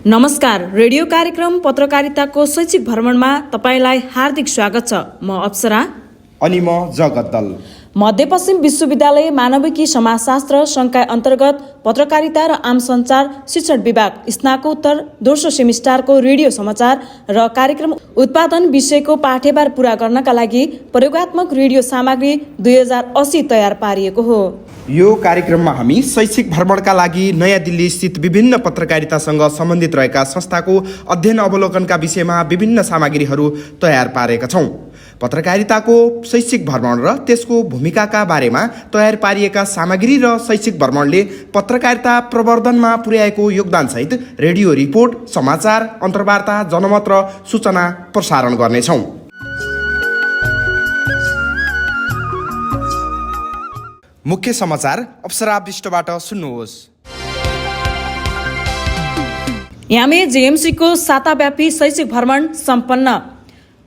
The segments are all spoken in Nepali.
नमस्कार। रेडियो कार्यक्रम पत्रकारिताको शैक्षिक भ्रमणमा तपाईलाई हार्दिक स्वागत छ। म अप्सरा अनि म जगद्दल। मध्यपश्चिम विश्वविद्यालय मानविकी समाजशास्त्र संकाय अन्तर्गत पत्रकारिता र आम सञ्चार शिक्षण विभाग स्नाकोत्तर दोस्रो सेमिस्टरको रेडियो समाचार र कार्यक्रम उत्पादन विषयको पाठ्यभार पूरा गर्नका लागि प्रयोगात्मक रेडियो सामग्री 2080 तयार पारिएको हो। यो कार्यक्रममा हामी शैक्षिक भ्रमणका लागि नयाँ दिल्ली स्थित विभिन्न पत्रकारितासँग सम्बन्धित रहेका संस्थाको अध्ययन अवलोकनका विषयमा विभिन्न सामग्रीहरू तयार पारेका छौँ। पत्रकारिताको शैक्षिक भ्रमण र त्यसको भूमिकाका बारेमा तयार पारिएका सामग्री र शैक्षिक भ्रमणले पत्रकारिता प्रवर्धनमा पुर्याएको योगदानसहित रेडियो रिपोर्ट, समाचार, अन्तर्वार्ता, जनमत र सूचना प्रसारण गर्नेछौँ। मुख्य समाचार अप्सरा पृष्ठबाट सुन्नुहोस्। यामे जेएमसीको साताव्यापी शैक्षिक भ्रमण सम्पन्न।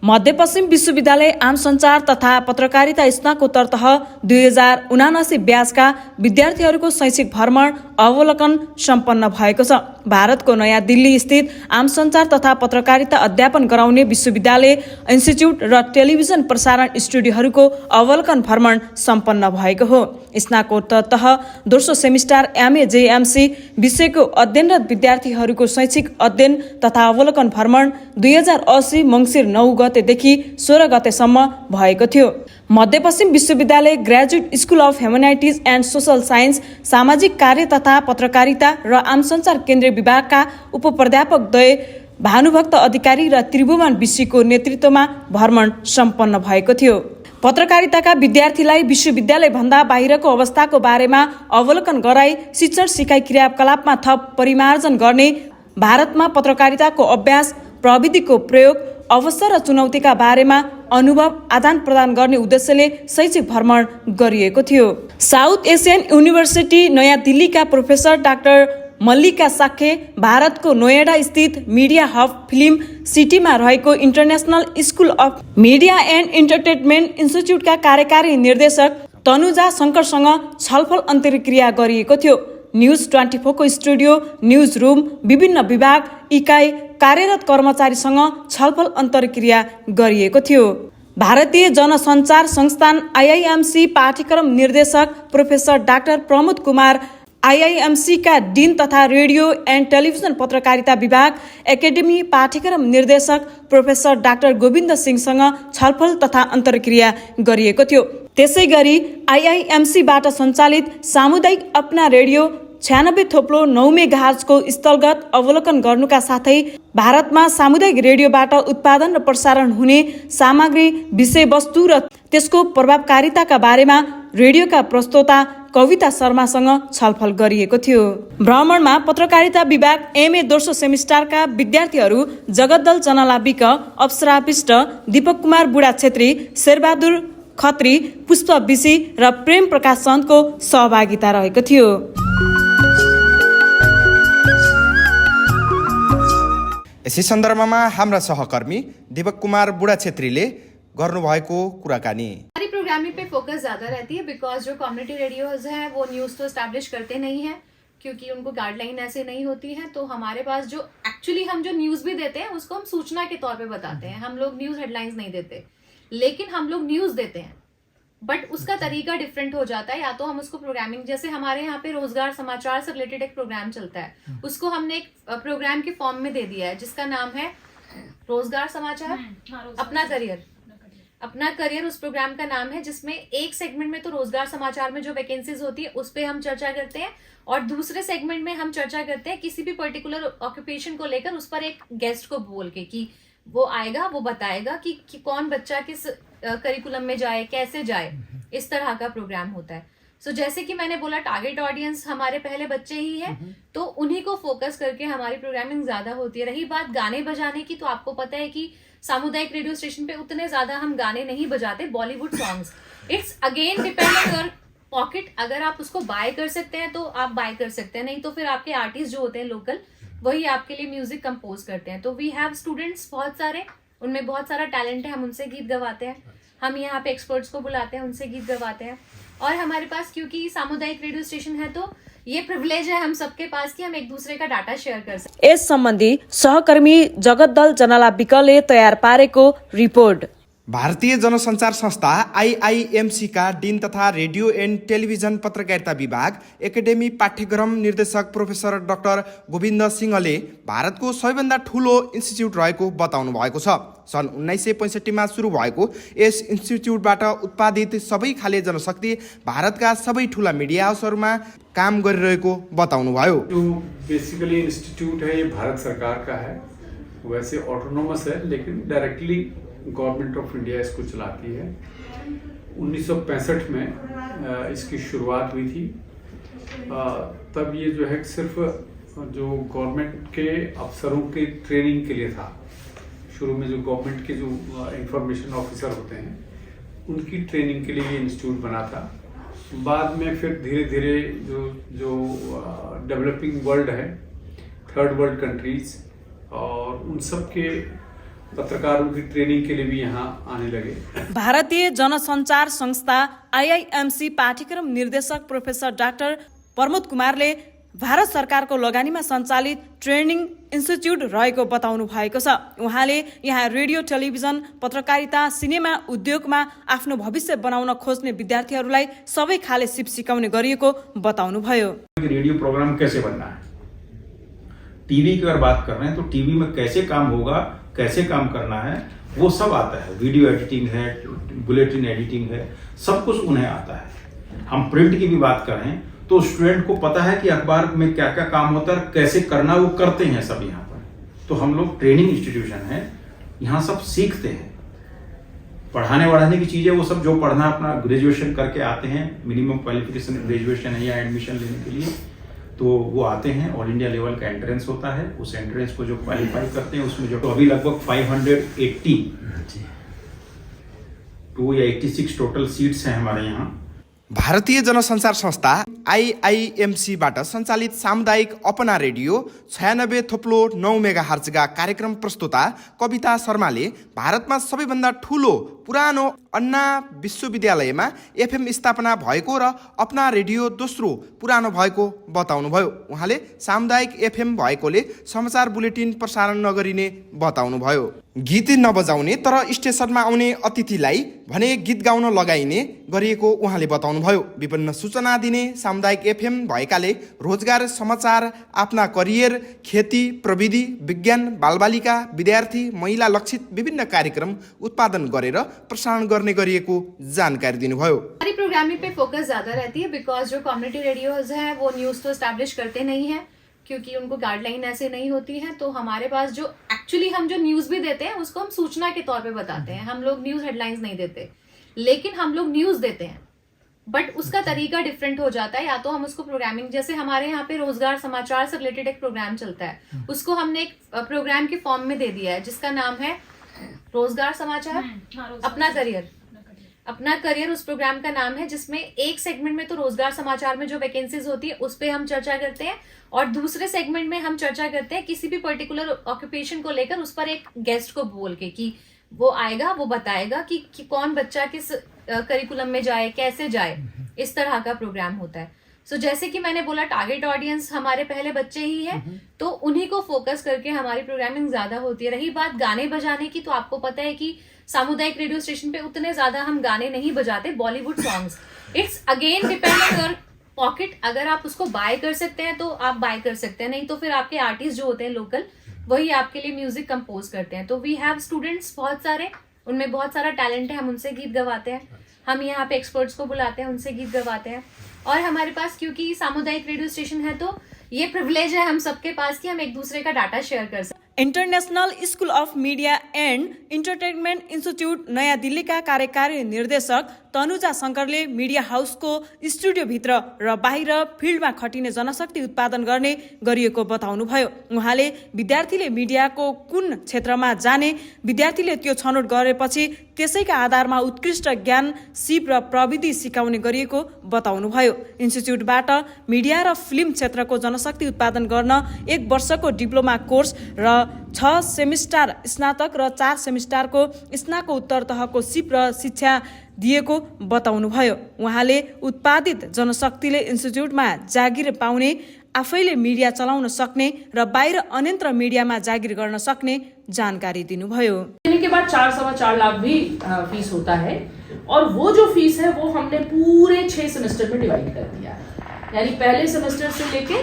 मध्यपश्चिम विश्वविद्यालय आम सञ्चार तथा पत्रकारिता स्नाकोत्तर तह 2079 ब्याचका विद्यार्थीहरूको शैक्षिक भ्रमण अवलोकन सम्पन्न भएको छ। भारतको नयाँ दिल्ली स्थित आम सञ्चार तथा पत्रकारिता अध्यापन गराउने विश्वविद्यालय इन्स्टिच्युट र टेलिभिजन प्रसारण स्टुडियोहरूको अवलोकन भ्रमण सम्पन्न भएको हो। स्नाकोत्तर तह दोस्रो सेमिस्टर एमए-जेएमसी विषयको अध्ययनरत विद्यार्थीहरूको शैक्षिक अध्ययन तथा अवलोकन भ्रमण 2080 मङ्सिर 9 गतेदेखि 16 गतेसम्म भएको थियो। मध्यपश्चिम विश्वविद्यालय graduate school of humanities and social science सामाजिक कार्य तथा पत्रकारिता र आम सञ्चार केन्द्रीय विभागका उपप्राध्यापक द्वय भानुभक्त अधिकारी र त्रिभुवन विशीको नेतृत्वमा भ्रमण सम्पन्न भएको थियो। पत्रकारिताका विद्यार्थीलाई विश्वविद्यालय भन्दा बाहिरको अवस्थाको बारेमा अवलोकन गराई शिक्षण सिकाइ क्रियाकलापमा थप परिमार्जन गर्ने, भारतमा पत्रकारिताको अभ्यास, प्रविधिको प्रयोग, अवसर र चुनौतीका बारेमा अनुभव आदान प्रदान गर्ने उद्देश्यले शैक्षिक भ्रमण गरिएको थियो। साउथ एसियन युनिभर्सिटी नयाँ दिल्लीका प्रोफेसर डाक्टर मल्लिका साखे, भारतको नोएडा स्थित मिडिया हब फिल्म सिटीमा रहेको international school of media and entertainment इन्स्टिच्युटका कार्यकारी निर्देशक तनुजा शङ्करसँग छलफल अन्तर्क्रिया गरिएको थियो। न्युज 24 को स्टुडियो, न्युज रुम, विभिन्न विभाग, इकाइ, कार्यरत कर्मचारीसँग छलफल अन्तर्क्रिया गरिएको थियो। भारतीय जनसञ्चार संस्थान आइआइएमसी पाठ्यक्रम निर्देशक professor doctor Pramod Kumar, IIMC का डिन तथा रेडियो एन्ड टेलिभिजन पत्रकारिता विभाग एकाडेमी पाठ्यक्रम निर्देशक प्रोफेसर डाक्टर गोविन्द सिंहसँग छलफल तथा अन्तर्क्रिया गरिएको थियो। त्यसै गरी आइआइएमसीबाट सञ्चालित सामुदायिक अपना रेडियो 96.9 मेगाहर्जको स्थलगत अवलोकन गर्नुका साथै भारतमा सामुदायिक रेडियोबाट उत्पादन र प्रसारण हुने सामग्री, विषयवस्तु र त्यसको प्रभावकारिताका बारेमा रेडियोका प्रस्तोता कविता शर्मासँग छलफल गरिएको थियो। भ्रमणमा पत्रकारिता विभाग एमए दोस्रो सेमिस्टरका विद्यार्थीहरू जगद्दल चनाला विक, अप्सरा विष्ट, दीपक कुमार बुढा छेत्री, शेरबहादुर खत्री, पुष्प विशी र प्रेम प्रकाश चन्दको सहभागिता रहेको थियो। यसै सन्दर्भमा हाम्रा सहकर्मी दीपक कुमार बुढा छेत्रीले गर्नुभएको कुराकानी। हमारी प्रोग्रामिंग पे फोकस ज़्यादा रहती है बिकॉज जो कम्युनिटी रेडियोज हैं वो न्यूज़ तो एस्टैब्लिश करते नहीं हैं क्योंकि उनको गाइडलाइन ऐसे नहीं होती है। तो हमारे पास जो एक्चुअली हम जो न्यूज़ भी देते हैं उसको हम सूचना के तौर पे बताते हैं। हम लोग न्यूज़ हेडलाइंस नहीं देते, लेकिन हम लोग न्यूज़ देते हैं, बट उसका तरीका डिफरेंट हो जाता है। या तो हम उसको प्रोग्रामिंग, जैसे हमारे यहाँ पे रोजगार समाचार से रिलेटेड एक प्रोग्राम चलता है, उसको हमने एक प्रोग्राम के फॉर्म में दे दिया है जिसका नाम है रोजगार समाचार अपना करियर। अपना करियर उस प्रोग्राम का नाम है, जिसमें एक सेगमेंट में तो रोजगार समाचार में जो वैकेंसीज होती है उस पर हम चर्चा करते हैं, और दूसरे सेगमेंट में हम चर्चा करते हैं किसी भी पर्टिकुलर ऑक्यूपेशन को लेकर, उस पर एक गेस्ट को बोल के कि वो आएगा, वो बताएगा कि कौन बच्चा किस करिकुलम में जाए, कैसे जाए। इस तरह का प्रोग्राम होता है। सो जैसे कि मैंने बोला, टारगेट ऑडियंस हमारे पहले बच्चे ही है, तो उन्हीं को फोकस करके हमारी प्रोग्रामिंग ज्यादा होती है। रही बात गाने बजाने की, तो आपको पता है कि सामुदायिक रेडियो स्टेशन पे उतने ज्यादा हम गाने नहीं बजाते, Bollywood songs. It's again depend on your pocket. अगर आप उसको बाय कर सकते हैं तो आप बाय कर सकते हैं, नहीं तो फिर आपके आर्टिस्ट जो होते हैं लोकल, वही आपके लिए म्यूजिक कंपोज करते हैं। तो वी हैव स्टूडेंट्स बहुत सारे, उनमें बहुत सारा टैलेंट है, हम उनसे गीत गवाते हैं। हम यहाँ पे एक्सपर्ट्स को बुलाते हैं, उनसे गीत गवाते हैं। और हमारे पास क्योंकि सामुदायिक रेडियो स्टेशन है तो ये प्रिविलेज है हम सबके पास कि हम एक दूसरे का डाटा शेयर कर सकते। यस सम्बन्धी सहकर्मी जगतदल जनाला विकले तयार पारेको रिपोर्ट। भारतीय जनसञ्चार संस्था IIMC का डिन तथा रेडियो एन्ड टेलिभिजन पत्रकारिता विभाग एकाडेमी पाठ्यक्रम निर्देशक प्रोफेसर डाक्टर गोविन्द सिंहले भारतको सबैभन्दा ठूलो इन्स्टिच्युट रहेको बताउनु भएको छ। सन् 1965 सुरु भएको यस इन्स्टिच्युटबाट उत्पादित सबै खाले जनशक्ति भारतका सबै ठूला मिडिया हाउसहरूमा काम गरिरहेको बताउनुभयो। जो बेसिकली इंस्टीट्यूट है ये भारत सरकार का है, वैसे ऑटोनोमस है लेकिन डायरेक्टली गवर्नमेंट ऑफ इंडिया इसको चलाती है। 1965 में इसकी शुरुआत हुई थी। तब ये जो है सिर्फ जो गवर्नमेंट के अफसरों के ट्रेनिंग के लिए था। शुरू में जो गवर्नमेंट के जो इंफॉर्मेशन ऑफिसर होते हैं उनकी ट्रेनिंग के लिए ये इंस्टीट्यूट बना था। बाद में फिर धीरे धीरे जो डेवलपिंग वर्ल्ड है, थर्ड वर्ल्ड कंट्रीज, और उन सब के पत्रकारों की ट्रेनिंग के लिए भी यहाँ आने लगे। भारतीय जनसञ्चार संस्था IIMC पाठ्यक्रम निर्देशक प्रोफेसर डाक्टर प्रमोद कुमारले भारत सरकारको लगानीमा सञ्चालित ट्रेनिङ इन्स्टिच्युट रहेको बताउनु भएको छ। उहाँले यहाँ रेडियो टेलिभिजन पत्रकारिता सिनेमा उद्योगमा आफ्नो भविष्य बनाउन खोज्ने विद्यार्थीहरूलाई सबै खाले सिप सिकाउने गरिएको बताउनुभयो। रेडियो प्रोग्राम कैसे बनना है, टीवी की अगर बात कर रहे हैं तो टीवी में कैसे काम होगा, कैसे काम करना है, वो सब आता है। वीडियो एडिटिंग है, बुलेटिन एडिटिंग है, सब कुछ उन्हें आता है। हम प्रिंट की भी बात करें तो स्टूडेंट को पता है कि अखबार में क्या क्या काम होता है, कैसे करना, वो करते हैं सब यहाँ पर। तो हम लोग ट्रेनिंग इंस्टीट्यूशन है, यहाँ सब सीखते हैं। पढ़ाने वढ़ाने की चीज़ें वो सब जो पढ़ना अपना ग्रेजुएशन करके आते हैं, मिनिमम क्वालिफिकेशन ग्रेजुएशन है या एडमिशन लेने के लिए, तो वो आते हैं। ऑल इंडिया लेवल का एंट्रेंस होता है, उस एंट्रेंस को जो क्वालिफाई करते हैं उसमें जो तो अभी लगभग 582 या 86 टोटल सीट्स हैं हमारे यहाँ। भारतीय जनसञ्चार संस्था IIMC-बाट सञ्चालित सामुदायिक अपना रेडियो 96.9 मेगाहर्जका कार्यक्रम प्रस्तुता कविता शर्माले भारतमा सबैभन्दा ठूलो पुरानो अन्ना विश्वविद्यालयमा FM स्थापना भएको र अपना रेडियो दोस्रो पुरानो भएको बताउनुभयो। उहाँले सामुदायिक FM भएकोले समाचार बुलेटिन प्रसारण नगरिने बताउनुभयो। गीत नबजाउने तर स्टेसनमा आउने अतिथिलाई भने गीत गाउन लगाइने गरिएको उहाँले बताउनुभयो। विभिन्न सूचना दिने सामुदायिक FM भएकाले रोजगार, समाचार, आफ्ना करियर, खेती, प्रविधि, विज्ञान, बालबालिका, विद्यार्थी, महिला लक्षित विभिन्न कार्यक्रम उत्पादन गरेर प्रसारण गर्ने गरिएको जानकारी दिनुभयो। हमारी प्रोग्रामिंग पे फोकस ज्यादा रहती है बिकॉज जो कम्युनिटी रेडियोज हैं वो न्यूज तो एस्टैब्लिश करते नहीं हैं क्योंकि उनको गाइडलाइन ऐसे नहीं होती है। तो हमारे पास जो एक्चुअली हम जो न्यूज भी देते हैं उसको हम सूचना के तौर पे बताते हैं। हम लोग न्यूज हेडलाइंस नहीं देते, लेकिन हम लोग न्यूज देते हैं, बट उसका तरीका डिफरेंट हो जाता है। या तो हम उसको प्रोग्रामिंग, जैसे हमारे यहाँ पे रोजगार समाचार से रिलेटेड एक प्रोग्राम चलता है, उसको हमने एक प्रोग्राम के फॉर्म में दे दिया है जिसका नाम है रोजगार समाचार अपना करियर। अपना करियर उस प्रोग्राम का नाम है, जिसमें एक सेगमेंट में तो रोजगार समाचार में जो वैकेंसीज होती है उस पर हम चर्चा करते हैं, और दूसरे सेगमेंट में हम चर्चा करते हैं किसी भी पर्टिकुलर ऑक्यूपेशन को लेकर, उस पर एक गेस्ट को बोल के कि वो आएगा, वो बताएगा कि कौन बच्चा किस करिकुलम में जाए, कैसे जाए। इस तरह का प्रोग्राम होता है। सो जैसे कि मैंने बोला, टारगेट ऑडियंस हमारे पहले बच्चे ही है, तो उन्हीं को फोकस करके हमारी प्रोग्रामिंग ज्यादा होती है। रही बात गाने बजाने की, तो आपको पता है कि सामुदायिक रेडियो स्टेशन पे उतने ज्यादा हम गाने नहीं बजाते, Bollywood songs. It's again depend on your pocket. अगर आप उसको बाय कर सकते हैं तो आप बाय कर सकते हैं, नहीं तो फिर आपके आर्टिस्ट जो होते हैं लोकल, वही आपके लिए म्यूजिक कंपोज करते हैं। तो वी हैव स्टूडेंट्स बहुत सारे, उनमें बहुत सारा टैलेंट है, हम उनसे गीत गवाते हैं। हम यहाँ पे एक्सपर्ट्स को बुलाते हैं, उनसे गीत गवाते हैं। और हमारे पास क्योंकि सामुदायिक रेडियो स्टेशन है तो ये प्रिविलेज है हम सबके पास कि हम एक दूसरे का डाटा शेयर कर सकते हैं। International school of media and entertainment institute नयाँ दिल्लीका कार्यकारी निर्देशक तनुजा शङ्करले मिडिया हाउसको स्टुडियोभित्र र बाहिर फिल्डमा खटिने जनशक्ति उत्पादन गर्ने गरिएको बताउनुभयो। उहाँले विद्यार्थीले मिडियाको कुन क्षेत्रमा जाने, विद्यार्थीले त्यो छनौट गरेपछि त्यसैका आधारमा उत्कृष्ट ज्ञान, सिप र प्रविधि सिकाउने गरिएको बताउनुभयो। इन्स्टिच्युटबाट मिडिया र फिल्म क्षेत्रको जनशक्ति उत्पादन गर्न 1 वर्षको डिप्लोमा कोर्स र 6 सेमिस्टर स्नातक र 4 सेमिस्टरको स्नातकोत्तर तहको सिप र शिक्षा दिएको बताउनुभयो। उहाँले उत्पादित जनशक्तिले इन्स्टिच्युटमा जागिर पाउने, आफैले मिडिया चलाउन सक्ने र बाहिर अन्यत्र मिडियामा जागिर गर्न सक्ने जानकारी दिनुभयो। देने के बाद 4.25 लाख भी फीस होता है और वो जो फीस है वो हमने पूरे 6 सेमेस्टर में डिवाइड कर दिया है, यानी पहले सेमेस्टर से लेके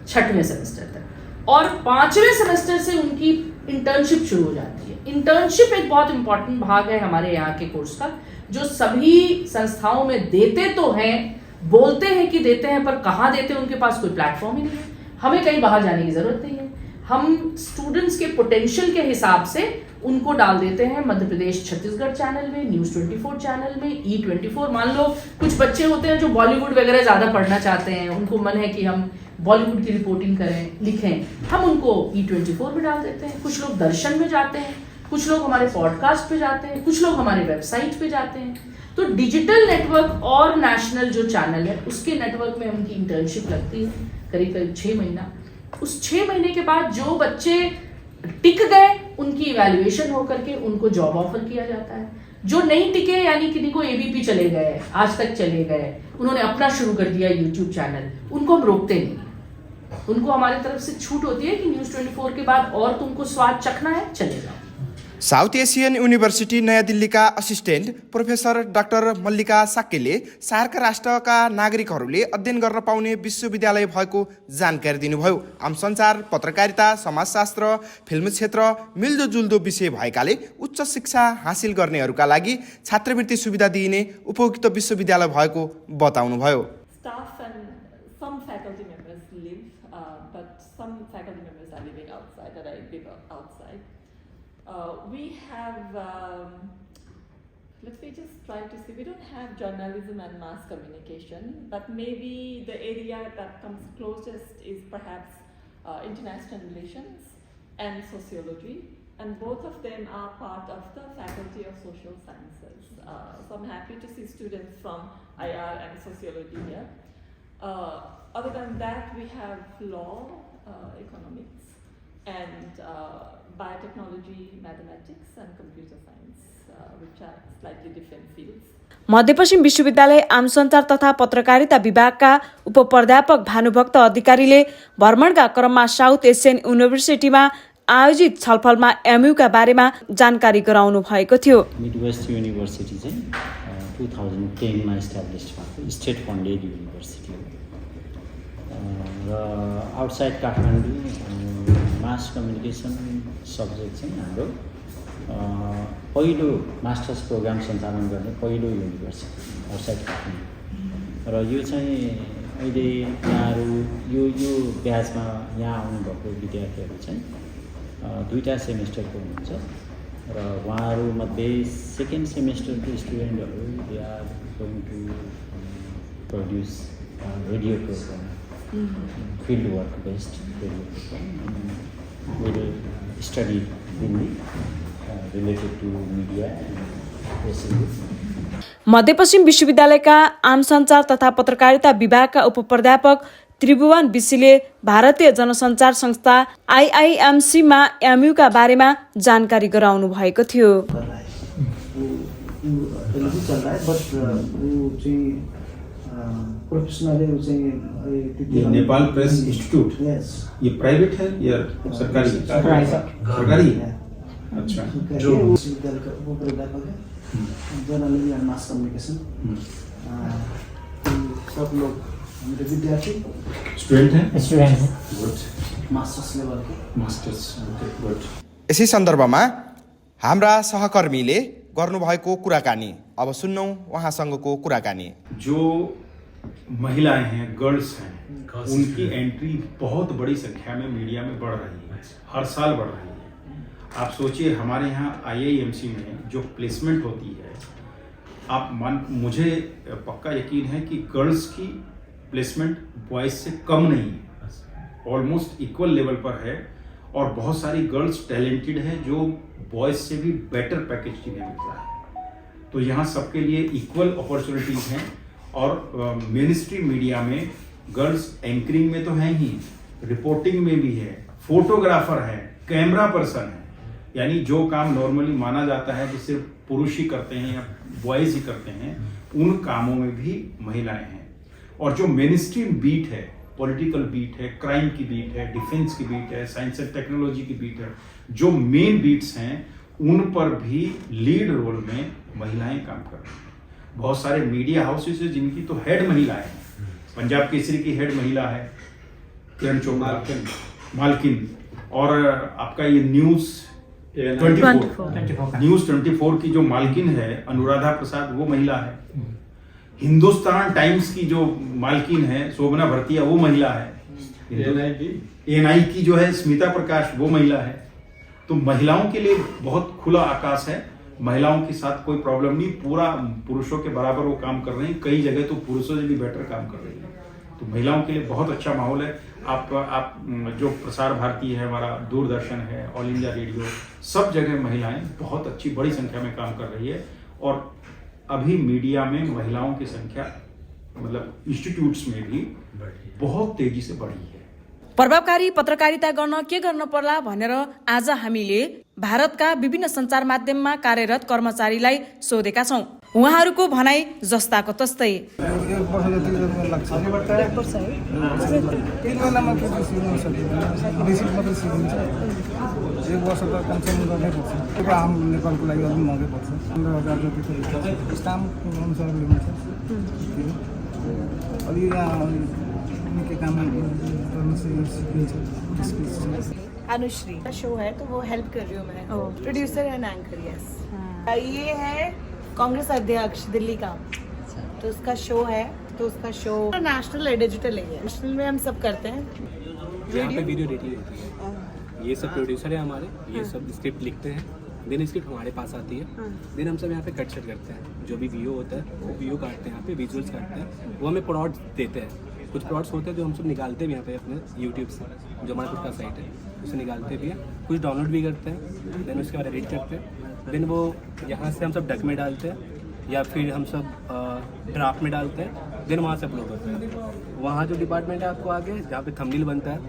6वें सेमेस्टर तक, और 5वें सेमेस्टर से उनकी इंटर्नशिप शुरू हो जाती है। इंटर्नशिप एक बहुत इंपॉर्टेंट भाग है हमारे यहाँ के कोर्स का, जो सभी संस्थाओं में देते तो हैं, बोलते हैं कि देते हैं, पर कहाँ देते हैं उनके पास कोई प्लेटफॉर्म ही नहीं है। हमें कहीं बाहर जाने की जरूरत नहीं है, हम स्टूडेंट्स के पोटेंशियल के हिसाब से उनको डाल देते हैं मध्य प्रदेश छत्तीसगढ़ चैनल में, न्यूज़ 24 चैनल में, E24। मान लो कुछ बच्चे होते हैं जो बॉलीवुड वगैरह ज़्यादा पढ़ना चाहते हैं, उनको मन है कि हम बॉलीवुड की रिपोर्टिंग करें, लिखें, हम उनको E24 में डाल देते हैं। कुछ लोग दर्शन में जाते हैं, कुछ लोग हमारे पॉडकास्ट पे जाते हैं, कुछ लोग हमारे वेबसाइट पे जाते हैं। तो डिजिटल नेटवर्क और नेशनल जो चैनल है उसके नेटवर्क में उनकी इंटर्नशिप लगती है करीब करीब 6 महीना। उस 6 महीने के बाद जो बच्चे टिक गए उनकी इवैल्यूएशन होकर के उनको जॉब ऑफर किया जाता है। जो नहीं टिके, यानी किन्हीं को ABP चले गए, आज तक चले गए, उन्होंने अपना शुरू कर दिया यूट्यूब चैनल, उनको हम रोकते नहीं। उनको हमारी तरफ से छूट होती है कि न्यूज़ 24 के बाद और तुमको स्वाद चखना है, चले जाओ। साउथ एसियन युनिभर्सिटी नयाँ दिल्लीका असिस्टेन्ट प्रोफेसर डाक्टर मल्लिका साक्यले सार्क राष्ट्रका नागरिकहरूले अध्ययन गर्न पाउने विश्वविद्यालय भएको जानकारी दिनुभयो। आम सञ्चार, पत्रकारिता, समाजशास्त्र, फिल्म क्षेत्र मिल्दोजुल्दो विषय भएकाले उच्च शिक्षा हासिल गर्नेहरूका लागि छात्रवृत्ति सुविधा दिइने उपयुक्त विश्वविद्यालय भएको बताउनुभयो। Staff and some faculty members live, but some faculty members are living outside, that I live outside. We have, let me just try to see, we don't have journalism and mass communication, but maybe the area that comes closest is perhaps international relations and sociology, and both of them are part of the Faculty of Social Sciences. So I'm happy to see students from IR and sociology here. Other than that, we have law, economics, and biotechnology, mathematics, and computer science, which are slightly different fields. मध्यपश्चिम विश्वविद्यालय आम सञ्चार तथा पत्रकारिता विभागका उपप्राध्यापक भानुभक्त अधिकारीले भ्रमणका क्रममा साउथ एसियन युनिभर्सिटीमा आयोजित छलफलमा MUका बारेमा जानकारी गराउनु भएको थियो। मिडवेस्ट युनिभर्सिटी चाहिँ 2010 मा इस्टाब्लिस भएको स्टेट फन्डेड युनिभर्सिटी हो र outside Kathmandu mass communication subject चाहिँ हाम्रो पहिलो मास्टर्स प्रोग्राम सञ्चालन गर्ने पहिलो युनिभर्सिटी आउटसाइड काठमाडौँ र यो चाहिँ अहिले यहाँहरू यो ब्याचमा यहाँ आउनुभएको विद्यार्थीहरू चाहिँ 2टा सेमेस्टरको हुनुहुन्छ र उहाँहरूमध्ये सेकेन्ड सेमेस्टरको स्टुडेन्टहरू they are going to produce radio program, field work based will study related to media and मध्यपश्चिम विश्वविद्यालयका आम सञ्चार तथा पत्रकारिता विभागका उपप्राध्यापक त्रिभुवन विशीले भारतीय जनसञ्चार संस्था IIMC मा MUका बारेमा जानकारी गराउनु भएको थियो। ये नेपाल प्रेस इंस्टीट्यूट ये प्राइवेट है या सरकारी? सरकारी है। अच्छा, जो विश्वविद्यालय का उपप्राध्यापक है, जर्नलिज्म एंड मास कम्युनिकेशन, सब लोग हमारे विद्यार्थी स्टूडेंट हैं, गुड मास्टर्स लेवल के मास्टर्स, गुड। यसै सन्दर्भमा हाम्रा सहकर्मीले गर्नुभएको कुराकानी अब सुन्नौ उहाँसँगको कुराकानी। जो महिलाएं हैं, गर्ल्स हैं, उनकी एंट्री बहुत बड़ी संख्या में मीडिया में बढ़ रही है, हर साल बढ़ रही है। आप सोचिए हमारे यहाँ IIMC में जो प्लेसमेंट होती है, मुझे पक्का यकीन है कि गर्ल्स की प्लेसमेंट बॉयज से कम नहीं है, ऑलमोस्ट इक्वल लेवल पर है, और बहुत सारी गर्ल्स टैलेंटेड है जो बॉयज से भी बेटर पैकेज जिन्हें मिल रहा है। तो यहाँ सबके लिए इक्वल अपॉर्चुनिटीज हैं, और मेन स्ट्रीम मीडिया में गर्ल्स एंकरिंग में तो हैं ही, रिपोर्टिंग में भी है, फोटोग्राफर है, कैमरा पर्सन है, यानी जो काम नॉर्मली माना जाता है कि सिर्फ पुरुष ही करते हैं या बॉयज ही करते हैं, उन कामों में भी महिलाएं हैं। और जो मेन स्ट्रीम बीट है, पॉलिटिकल बीट है, क्राइम की बीट है, डिफेंस की बीट है, साइंस एंड टेक्नोलॉजी की बीट है, जो मेन बीट्स हैं उन पर भी लीड रोल में महिलाएं काम कर रही हैं। बहुत सारे मीडिया हाउसेस हैं जिनकी तो हेड महिलाएं हैं। पंजाब केसरी की हेड महिला है किरण चोपड़ा, मालकिन। और आपका ये न्यूज 24 की जो मालकिन है अनुराधा प्रसाद, वो महिला है। हिंदुस्तान टाइम्स की जो मालकिन है शोभना भरतिया, वो महिला है। एएनआई की जो है स्मिता प्रकाश, वो महिला है। तो महिलाओं के लिए बहुत खुला आकाश है, महिलाओं के साथ कोई प्रॉब्लम नहीं, पूरा पुरुषों के बराबर वो काम कर रहे हैं। कई जगह तो पुरुषों से भी बेटर काम कर रही है। तो महिलाओं के लिए बहुत अच्छा माहौल है। आप जो प्रसार भारती है, हमारा दूरदर्शन है, ऑल इंडिया रेडियो, सब जगह महिलाएं बहुत अच्छी बड़ी संख्या में काम कर रही है। और अभी मीडिया में महिलाओं की संख्या मतलब इंस्टीट्यूट्स में भी बहुत तेजी से बढ़ी है। प्रभावकारी पत्रकारिता गर्न के गर्न पर्ला भनेर आज हामीले भारतका विभिन्न सञ्चार माध्यममा कार्यरत कर्मचारीलाई सोधेका छौं। उहाँहरूको भनाई जस्ताको तस्तै। एक वर्ष जति लाग्छ। त्यति बेलामा के सिक्नु सकिँदैन, रिसिभ मात्रै सिकिन्छ। एक वर्ष त कन्सल्ट गर्नै पर्छ। त्यो आम नेपालको लागि अलिक महँगै पर्छ। 15,000 जति त स्टाम्प अनुसार लिन्छ। अलि यहाँ निकै काम गर्न सिकिन्छ। अनुश्री का शो है तो वो हेल्प कर रही हूँ मैं, प्रोड्यूसर एंड एंकर। यस, ये है कांग्रेस अध्यक्ष दिल्ली का, तो उसका शो है। तो उसका शो नेशनल है, डिजिटल है। नेशनल में हम सब करते हैं। यहाँ पे वीडियो एडिटिंग होती है, ये सब प्रोड्यूसर है हमारे, ये सब स्क्रिप्ट लिखते हैं, देन स्क्रिप्ट हमारे पास आती है, देन हम सब यहाँ पे कट शट करते हैं। जो भी वीडियो होता है वो वीडियो काटते हैं, यहाँ पे विजुअल्स काटते हैं, वो हमें प्लॉट देते हैं। कुछ प्लॉट्स होते हैं जो हम सब निकालते भी यहाँ पे अपने यूट्यूब से, जो हमारा खुद का साइट है उसे निकालते भी हैं, कुछ डाउनलोड भी करते हैं, देन उसके बाद एडिट करते हैं, देन वो यहाँ से हम सब डक में डालते हैं या फिर हम सब ड्राफ्ट में डालते हैं, देन वहाँ से अपलोड होता है। वहाँ जो डिपार्टमेंट है आपको आगे जहाँ पे थंबनेल बनता है,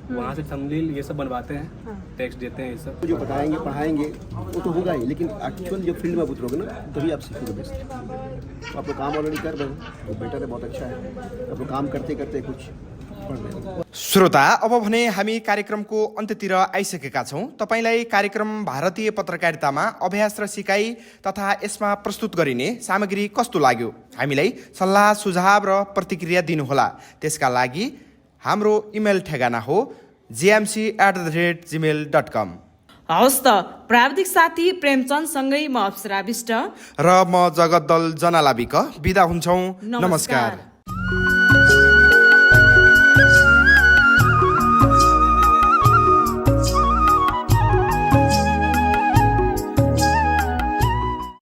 वहाँ से थंबनेल ये सब बनवाते हैं, टेक्स्ट देते हैं, ये सब जो बताएंगे पढ़ाएंगे वो तो होगा ही, लेकिन एक्चुअल जो फील्ड में आप उतरोगे ना तभी आप सीखोगे बेस्ट। तो आप लोग काम ऑलरेडी कर रहे हो, वो बेटर है, बहुत अच्छा है। आप लोग काम करते करते कुछ पढ़ रहे हो। श्रोता, अब भने हामी कार्यक्रमको अन्त्यतिर आइसकेका छौँ। तपाईलाई कार्यक्रम भारतीय पत्रकारितामा अभ्यास र सिकाइ तथा यसमा प्रस्तुत गरिने सामग्री कस्तो लाग्यो? हामीलाई सल्लाह सुझाव र प्रतिक्रिया दिनुहोला। त्यसका लागि हाम्रो इमेल ठेगाना हो gmc@gmail.com। हवस् त, प्राविधिक साथी प्रेमचन्दसँगै म अप्सरा विष्ट र म जगतदल जनालाबिक बिदा हुन्छौँ। नमस्कार।